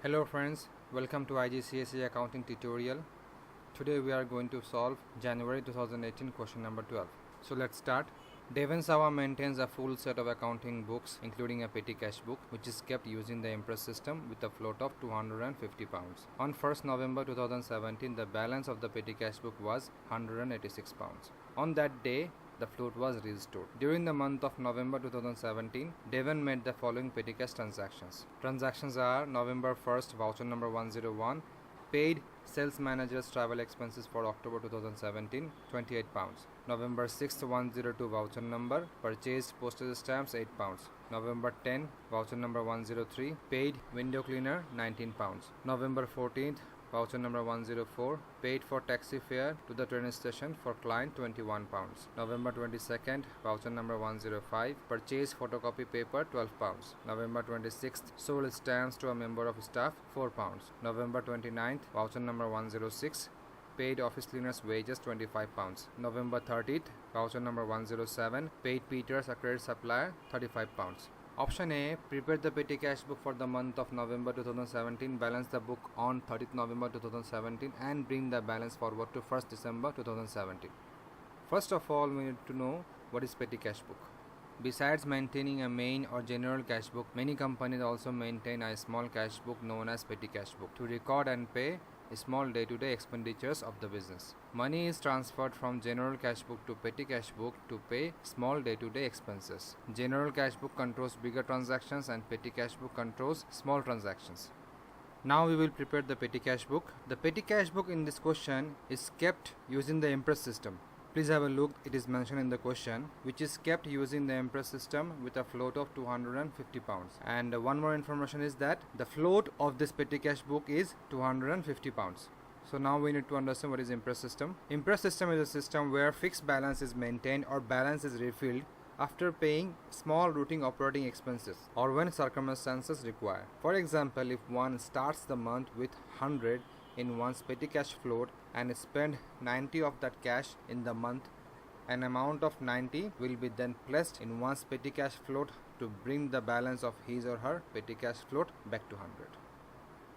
Hello friends, welcome to IGCSE Accounting tutorial. Today we are going to solve January 2018 question number 12. So let's start. Devon Sawa maintains a full set of accounting books including a petty cash book which is kept using the Impress system with a float of 250 pounds. On 1st November 2017, the balance of the petty cash book was 186 pounds. On that day, the float was restored. During the month of November 2017, Devon made the following petty cash transactions. Transactions are November 1st, voucher number 101, paid sales manager's travel expenses for October 2017, 28 pounds. November 6th, 102 voucher number, purchased postage stamps 8 pounds. November 10, voucher number 103, paid window cleaner 19 pounds. November 14th, voucher number 104, paid for taxi fare to the train station for client 21 pounds. November 22nd, voucher number 105, purchased photocopy paper 12 pounds. November 26th, sold stamps to a member of staff 4 pounds. November 29th, voucher number 106, paid office cleaners wages 25 pounds. November 30th, voucher number 107, paid Peters a credit supplier 35 pounds. Option A, prepare the petty cash book for the month of November 2017, balance the book on 30th November 2017 and bring the balance forward to 1st December 2017. First of all, we need to know what is petty cash book. Besides maintaining a main or general cash book, many companies also maintain a small cash book known as petty cash book to record and pay small day-to-day expenditures of the business. Money is transferred from general cash book to petty cash book to pay small day-to-day expenses. General cash book controls bigger transactions and petty cash book controls small transactions. Now we will prepare the petty cash book. The petty cash book in this question is kept using the Impress system. Please have a look, it is mentioned in the question, which is kept using the Impress system with a float of 250 pounds. And one more information is that the float of this petty cash book is 250 pounds. So now we need to understand what is Impress system. Impress system is a system where fixed balance is maintained or balance is refilled after paying small routine operating expenses or when circumstances require. For example, if one starts the month with 100 in one's petty cash float and spend 90 of that cash in the month, an amount of 90 will be then placed in one's petty cash float to bring the balance of his or her petty cash float back to 100.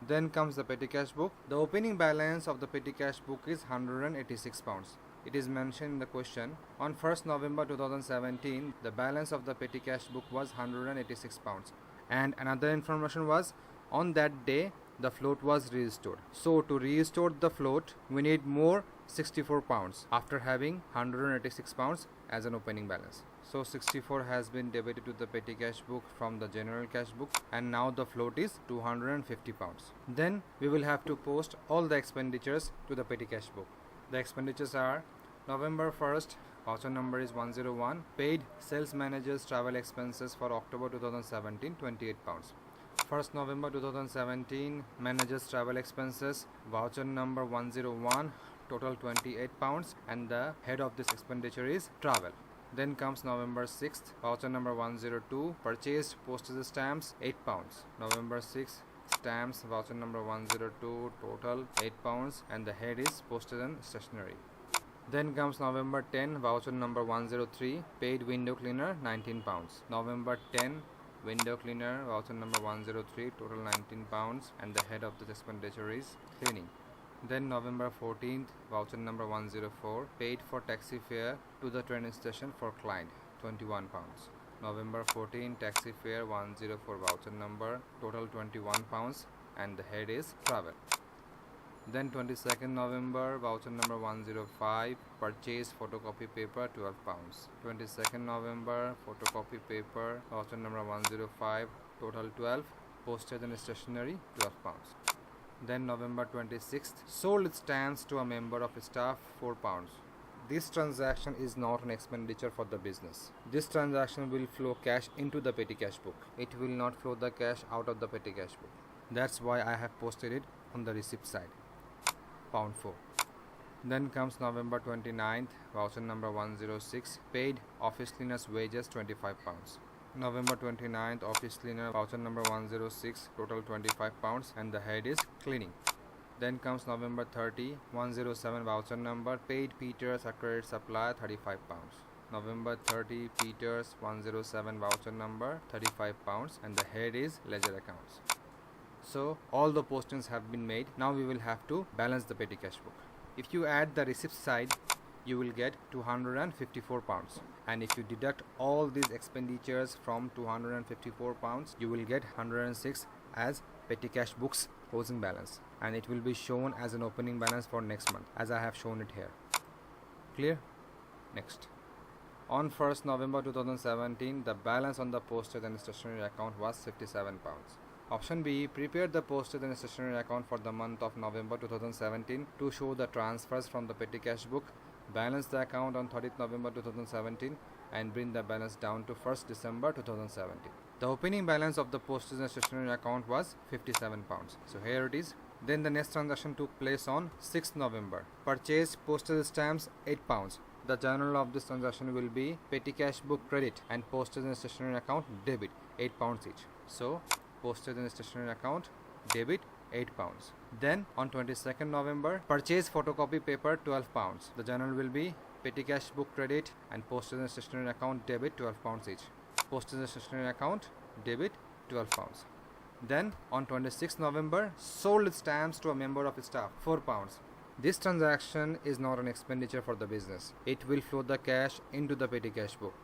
Then comes the petty cash book. The opening balance of the petty cash book is 186 pounds. It is mentioned in the question. On 1st November 2017, the balance of the petty cash book was 186 pounds. And another information was, on that day, the float was restored. So to restore the float, we need more 64 pounds after having 186 pounds as an opening balance. So 64 has been debited to the petty cash book from the general cash book and now the float is 250 pounds. Then we will have to post all the expenditures to the petty cash book. The expenditures are November 1st, voucher number is 101, paid sales manager's travel expenses for October 2017, 28 pounds. 1st November 2017, manager's travel expenses, voucher number 101, total 28 pounds and the head of this expenditure is travel. Then comes November 6th, voucher number 102, purchased postage stamps 8 pounds. November 6th, stamps, voucher number 102, total 8 pounds and the head is postage and stationery. Then comes November 10, voucher number 103, paid window cleaner 19 pounds. November 10, window cleaner, voucher number 103, total 19 pounds and the head of this expenditure is cleaning. Then November 14th, voucher number 104, paid for taxi fare to the train station for client 21 pounds. November 14, taxi fare 104 voucher number, total 21 pounds and the head is travel. Then 22nd November, voucher number 105, purchase photocopy paper 12 pounds. 22nd November, photocopy paper, voucher number 105, total 12, postage and stationery 12 pounds. Then November 26th, sold stamps to a member of staff 4 pounds. This transaction is not an expenditure for the business. This transaction will flow cash into the petty cash book. It will not flow the cash out of the petty cash book. That's why I have posted it on the receipt side. Pound 4. Then comes November 29th, voucher number 106, paid office cleaner's wages 25 pounds. November 29th, office cleaner, voucher number 106, total 25 pounds and the head is cleaning. Then comes November 30, 107 voucher number, paid Peters a credit supplier 35 pounds. November 30, Peters 107 voucher number 35 pounds and the head is ledger accounts. So all the postings have been made. Now we will have to balance the petty cash book. If you add the receipt side, you will get 254 pounds, and if you deduct all these expenditures from 254 pounds, you will get 106 as petty cash book's closing balance, and it will be shown as an opening balance for next month, as I have shown it here. Clear? Next. On 1st November 2017, the balance on the postage and stationery account was 57 pounds. Option B, prepare the postage and stationery account for the month of November 2017 to show the transfers from the petty cash book. Balance the account on 30th November 2017 and bring the balance down to 1st December 2017. The opening balance of the postage and stationery account was 57 pounds. So here it is. Then the next transaction took place on 6th November. Purchased postage stamps 8 pounds. The journal of this transaction will be petty cash book credit and postage and stationery account debit 8 pounds each. So postage and stationery account debit 8 pounds. Then on 22nd November, purchase photocopy paper 12 pounds. The journal will be petty cash book credit and postage and stationery account debit 12 pounds each. Postage and stationery account debit 12 pounds. Then on 26th November, sold stamps to a member of staff 4 pounds. This transaction is not an expenditure for the business. It will flow the cash into the petty cash book,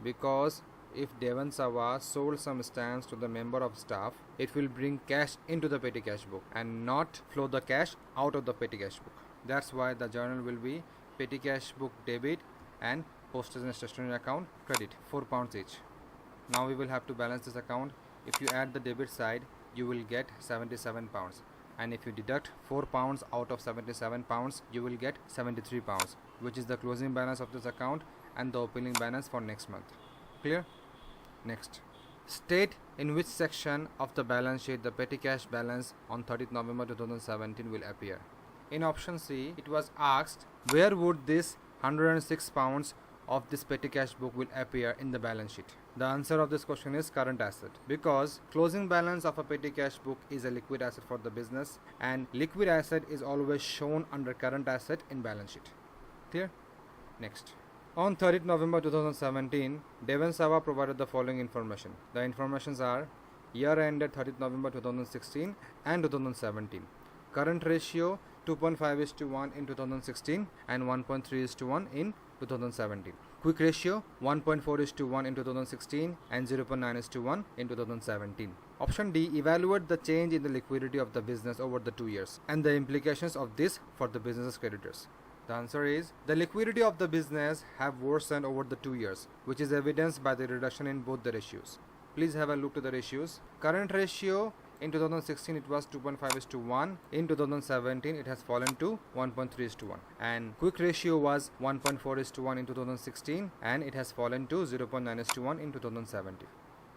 because if Devan Sawa sold some stamps to the member of staff, it will bring cash into the petty cash book and not flow the cash out of the petty cash book. That's why the journal will be petty cash book debit and postage and stationery account credit 4 pounds each. Now we will have to balance this account. If you add the debit side, you will get 77 pounds. And if you deduct 4 pounds out of 77 pounds, you will get 73 pounds, which is the closing balance of this account and the opening balance for next month. Clear? Next. State in which section of the balance sheet the petty cash balance on 30th November 2017 will appear. In option C, it was asked where would this 106 pounds of this petty cash book will appear in the balance sheet. The answer of this question is current asset, because closing balance of a petty cash book is a liquid asset for the business, and liquid asset is always shown under current asset in balance sheet. Clear? Next. On 30th November 2017, Devan Sawa provided the following information. The informations are year ended 30th November 2016 and 2017. Current ratio 2.5:1 in 2016 and 1.3:1 in 2017. Quick ratio 1.4:1 in 2016 and 0.9:1 in 2017. Option D, evaluate the change in the liquidity of the business over the 2 years and the implications of this for the business's creditors. The answer is the liquidity of the business have worsened over the 2 years, which is evidenced by the reduction in both the ratios. Please have a look to the ratios. Current ratio in 2016 it was 2.5:1. In 2017 it has fallen to 1.3:1. And quick ratio was 1.4:1 in 2016 and it has fallen to 0.9:1 in 2017.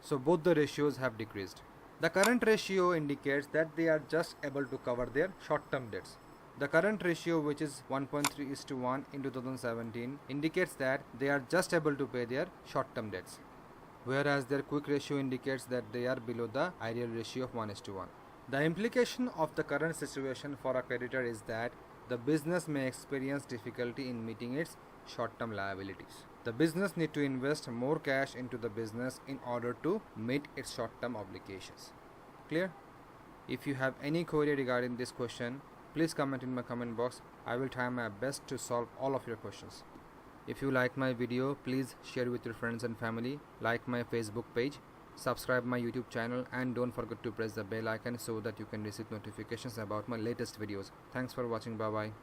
So both the ratios have decreased. The current ratio indicates that they are just able to cover their short-term debts. The current ratio, which is 1.3:1 in 2017, indicates that they are just able to pay their short-term debts, whereas their quick ratio indicates that they are below the ideal ratio of 1:1. The implication of the current situation for a creditor is that the business may experience difficulty in meeting its short-term liabilities. The business need to invest more cash into the business in order to meet its short-term obligations. Clear? If you have any query regarding this question, please comment in my comment box. I will try my best to solve all of your questions. If you like my video, please share with your friends and family, like my Facebook page, subscribe my YouTube channel, and don't forget to press the bell icon so that you can receive notifications about my latest videos. Thanks for watching. Bye bye.